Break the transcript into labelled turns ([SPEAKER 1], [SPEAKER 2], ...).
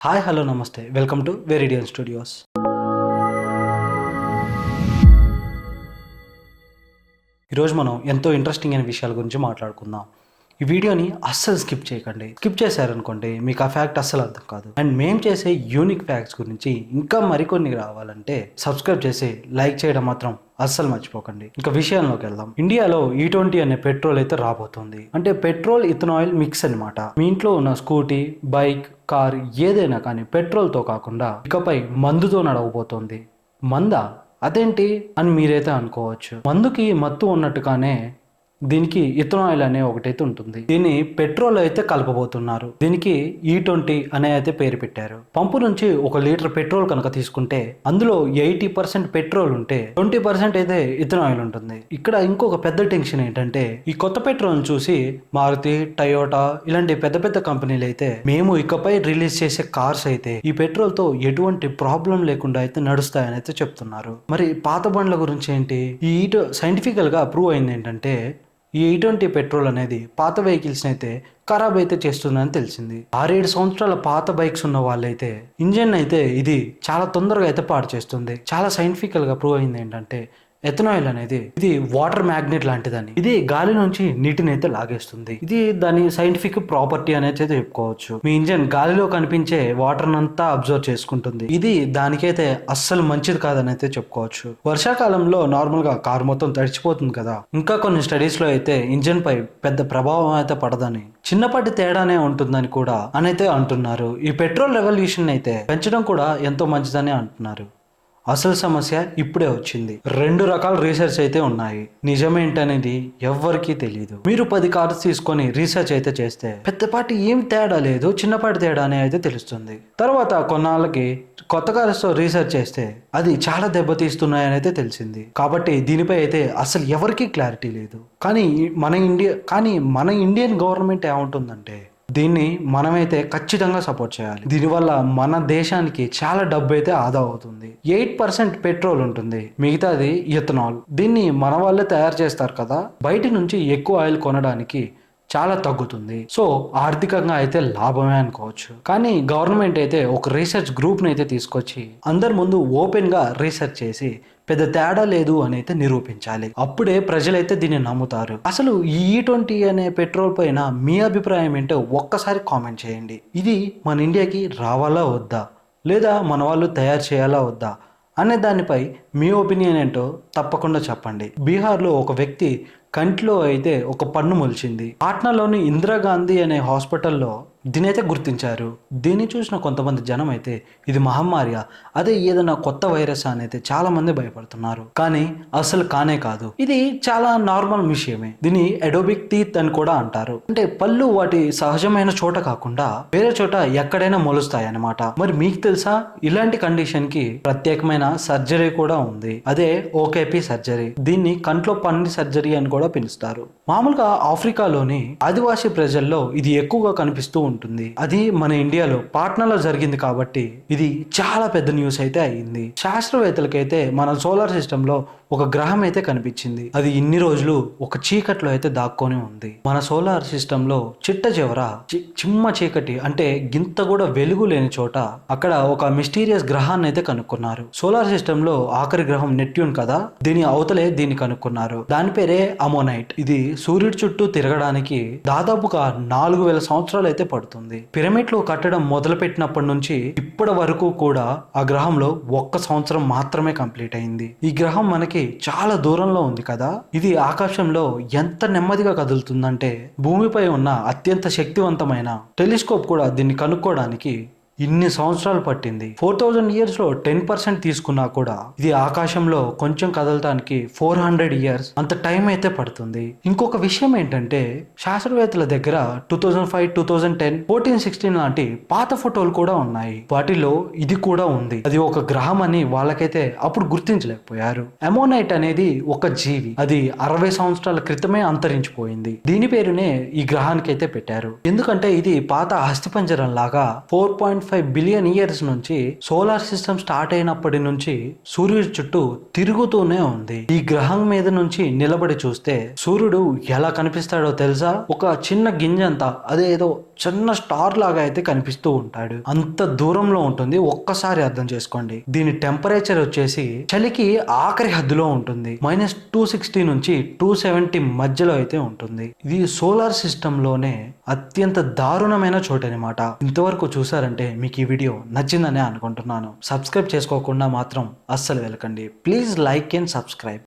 [SPEAKER 1] Hi hello నమస్తే welcome to వెరిడియన్ studios. ఈరోజు మనం ఎంతో ఇంట్రెస్టింగ్ అయిన విషయాల గురించి మాట్లాడుకుందాం. ఈ వీడియోని అస్సలు స్కిప్ చేయకండి. స్కిప్ చేశారనుకోండి మీకు ఆ ఫ్యాక్ట్ అస్సలు అర్థం కాదు. అండ్ మేము చేసే యూనిక్ ఫ్యాక్ట్స్ గురించి ఇంకా మరికొన్ని రావాలంటే సబ్స్క్రైబ్ చేసి లైక్ చేయడం మాత్రం అస్సలు మర్చిపోకండి. ఇంకా విషయంలోకి వెళ్దాం. ఇండియాలో E20 అనే పెట్రోల్ అయితే రాబోతుంది. అంటే పెట్రోల్ ఇథనాయిల్ మిక్స్ అనమాట. మీ ఇంట్లో ఉన్న స్కూటీ, బైక్, కార్ ఏదైనా కానీ పెట్రోల్తో కాకుండా ఇకపై మందుతో నడవబోతోంది. మందా? అదేంటి అని మీరైతే అనుకోవచ్చు. మందుకి మత్తు ఉన్నట్టుగానే దీనికి ఇథనాయిల్ అనే ఒకటైతే ఉంటుంది. దీన్ని పెట్రోల్ అయితే కలపబోతున్నారు. దీనికి E20 అనే అయితే పేరు పెట్టారు. పంపు నుంచి 1 లీటర్ పెట్రోల్ కనుక తీసుకుంటే అందులో 80% పెట్రోల్ ఉంటే 20% అయితే ఇథనాయిల్ ఉంటుంది. ఇక్కడ ఇంకొక పెద్ద టెన్షన్ ఏంటంటే ఈ కొత్త పెట్రోల్ చూసి మారుతి, టయోటా ఇలాంటి పెద్ద పెద్ద కంపెనీలు అయితే మేము ఇకపై రిలీజ్ చేసే కార్స్ అయితే ఈ పెట్రోల్ తో ఎటువంటి ప్రాబ్లం లేకుండా అయితే నడుస్తాయని అయితే చెప్తున్నారు. మరి పాత బండ్ల గురించి ఏంటి? ఈ సైంటిఫికల్ గా ప్రూవ్ అయింది ఏంటంటే ఈ E20 పెట్రోల్ అనేది పాత వెహికల్స్ అయితే ఖరాబ్ అయితే చేస్తుందని తెలిసింది. 6-7 సంవత్సరాల పాత బైక్స్ ఉన్న వాళ్ళైతే ఇంజన్ అయితే ఇది చాలా తొందరగా అయితే పాడు చేస్తుంది. చాలా సైంటిఫికల్ గా ప్రూవ్ అయింది ఏంటంటే ఎథనాయిల్ అనేది ఇది వాటర్ మ్యాగ్నెట్ లాంటిదని. ఇది గాలి నుంచి నీటిని అయితే లాగేస్తుంది. ఇది దాని సైంటిఫిక్ ప్రాపర్టీ అనేది అయితే చెప్పుకోవచ్చు. మీ ఇంజన్ గాలిలో కనిపించే వాటర్ అంతా అబ్జర్వ్ చేసుకుంటుంది. ఇది దానికైతే అస్సలు మంచిది కాదని అయితే చెప్పుకోవచ్చు. వర్షాకాలంలో నార్మల్ గా కార్ మొత్తం తడిచిపోతుంది కదా. ఇంకా కొన్ని స్టడీస్ లో అయితే ఇంజన్ పై పెద్ద ప్రభావం అయితే పడదని, చిన్నపాటి తేడానే ఉంటుందని కూడా అనైతే అంటున్నారు. ఈ పెట్రోల్ రెవల్యూషన్ అయితే పెంచడం కూడా ఎంతో మంచిదని అంటున్నారు. అసలు సమస్య ఇప్పుడే వచ్చింది. 2 రకాల రీసెర్చ్ అయితే ఉన్నాయి. నిజమేంటనేది ఎవ్వరికీ తెలియదు. మీరు 10 కార్స్ తీసుకొని రీసెర్చ్ అయితే చేస్తే పెద్దపాటి ఏం తేడా లేదు, చిన్నపాటి తేడానే అయితే తెలుస్తుంది. తర్వాత కొన్నాళ్ళకి కొత్త కార్స్ తో రీసెర్చ్ చేస్తే అది చాలా దెబ్బతీస్తున్నాయని అయితే తెలిసింది. కాబట్టి దీనిపై అయితే అసలు ఎవరికీ క్లారిటీ లేదు. కానీ మన ఇండియన్ గవర్నమెంట్ ఏముంటుందంటే దీన్ని మనమైతే ఖచ్చితంగా సపోర్ట్ చేయాలి. దీనివల్ల మన దేశానికి చాలా డబ్బు అయితే ఆదా అవుతుంది. 8% పెట్రోల్ ఉంటుంది, మిగతాది ఇథనాల్. దీన్ని మన వాళ్ళే తయారు చేస్తారు కదా, బయట నుంచి ఎక్కువ ఆయిల్ కొనడానికి చాలా తగ్గుతుంది. సో ఆర్థికంగా అయితే లాభమే అనుకోవచ్చు. కానీ గవర్నమెంట్ అయితే ఒక రీసెర్చ్ గ్రూప్ని అయితే తీసుకొచ్చి అందరి ముందు ఓపెన్ గా రీసెర్చ్ చేసి పెద్ద తేడా లేదు అని అయితే నిరూపించాలి. అప్పుడే ప్రజలైతే దీన్ని నమ్ముతారు. అసలు ఈ E20 అనే పెట్రోల్ పైన మీ అభిప్రాయం ఏంటో ఒక్కసారి కామెంట్ చేయండి. ఇది మన ఇండియాకి రావాలా వద్దా, లేదా మన వాళ్ళు తయారు చేయాలా వద్దా అనే దానిపై మీ ఒపీనియన్ ఏంటో తప్పకుండా చెప్పండి. బీహార్లో ఒక వ్యక్తి కంటిలో అయితే ఒక పన్ను మొలిచింది. పాట్నాలోని ఇందిరాగాంధీ అనే హాస్పిటల్లో దీనైతే గుర్తించారు. దీన్ని చూసిన కొంతమంది జనం అయితే ఇది మహమ్మారియా, అదే ఏదైనా కొత్త వైరస్ అని అయితే చాలా మంది భయపడుతున్నారు. కానీ అసలు కానే కాదు, ఇది చాలా నార్మల్ విషయమే. దీన్ని ఎడోబిక్ టీత్ అని కూడా అంటారు. అంటే పళ్ళు వాటి సహజమైన చోట కాకుండా వేరే చోట ఎక్కడైనా మొలుస్తాయి అన్నమాట. మరి మీకు తెలుసా ఇలాంటి కండిషన్ కి ప్రత్యేకమైన సర్జరీ కూడా ఉంది. అదే OKP సర్జరీ. దీన్ని కంట్లో పన్ను సర్జరీ అని కూడా పిలుస్తారు. మామూలుగా ఆఫ్రికాలోని ఆదివాసీ ప్రజల్లో ఇది ఎక్కువగా కనిపిస్తూ ఉంటుంది. అది మన ఇండియాలో పాట్నాలో జరిగింది కాబట్టి ఇది చాలా పెద్ద న్యూస్ అయితే అయ్యింది. శాస్త్రవేత్తలకైతే మన సోలార్ సిస్టమ్ లో ఒక గ్రహం అయితే కనిపించింది. అది ఇన్ని రోజులు ఒక చీకట్లో అయితే దాక్కొని ఉంది. మన సోలార్ సిస్టమ్ లో చిట్ట చివర చిమ్మ చీకటి, అంటే గింత కూడా వెలుగు లేని చోట అక్కడ ఒక మిస్టీరియస్ గ్రహాన్ని అయితే కనుక్కున్నారు. సోలార్ సిస్టమ్ లో ఆఖరి గ్రహం నెప్ట్యూన్ కదా, దీని అవతలే దీన్ని కనుక్కున్నారు. దాని పేరే అమోనైట్. ఇది సూర్యుడి చుట్టూ తిరగడానికి దాదాపుగా 4000 సంవత్సరాలు అయితే పడుతుంది. పిరమిడ్లు కట్టడం మొదలు పెట్టినప్పటి నుంచి ఇప్పటి వరకు కూడా ఆ గ్రహంలో 1 సంవత్సరం మాత్రమే కంప్లీట్ అయింది. ఈ గ్రహం మనకి చాలా దూరంలో ఉంది కదా. ఇది ఆకాశంలో ఎంత నెమ్మదిగా కదులుతుందంటే భూమిపై ఉన్న అత్యంత శక్తివంతమైన టెలిస్కోప్ కూడా దీన్ని కనుక్కోవడానికి ఇన్ని సంవత్సరాలు పట్టింది. 4000 years లో 10% తీసుకున్నా కూడా ఇది ఆకాశంలో కొంచెం కదలటానికి 400 years అంత టైం అయితే పడుతుంది. ఇంకొక విషయం ఏంటంటే శాస్త్రవేత్తల దగ్గర 2005, 2010, 14, 16 లాంటి పాత ఫోటోలు కూడా ఉన్నాయి. వాటిలో ఇది కూడా ఉంది. అది ఒక గ్రహం అని వాళ్ళకైతే అప్పుడు గుర్తించలేకపోయారు. అమోనైట్ అనేది ఒక జీవి. అది 60 సంవత్సరాల క్రితమే అంతరించిపోయింది. దీని పేరునే ఈ గ్రహానికి అయితే పెట్టారు. ఎందుకంటే ఇది పాత అస్థిపంజరం లాగా 4.5 బిలియన్ ఇయర్స్ నుంచి సోలార్ సిస్టమ్ స్టార్ట్ అయినప్పటి నుంచి సూర్యుడి చుట్టూ తిరుగుతూనే ఉంది. ఈ గ్రహం మీద నుంచి నిలబడి చూస్తే సూర్యుడు ఎలా కనిపిస్తాడో తెలుసా? ఒక చిన్న గింజంతా అదేదో చిన్న స్టార్ లాగా అయితే కనిపిస్తూ ఉంటాడు. అంత దూరంలో ఉంటుంది. ఒక్కసారి అర్థం చేసుకోండి. దీని టెంపరేచర్ వచ్చేసి చలికి ఆఖరి హద్దులో ఉంటుంది. -260 నుంచి 270 మధ్యలో అయితే ఉంటుంది. ఇది సోలార్ సిస్టమ్ లోనే అత్యంత దారుణమైన చోటు అనమాట. ఇంతవరకు చూసారంటే మీకు ఈ వీడియో నచ్చిందనే అనుకుంటున్నాను. సబ్స్క్రైబ్ చేసుకోకుండా మాత్రం అస్సలు వెళ్ళకండి. Please like and subscribe.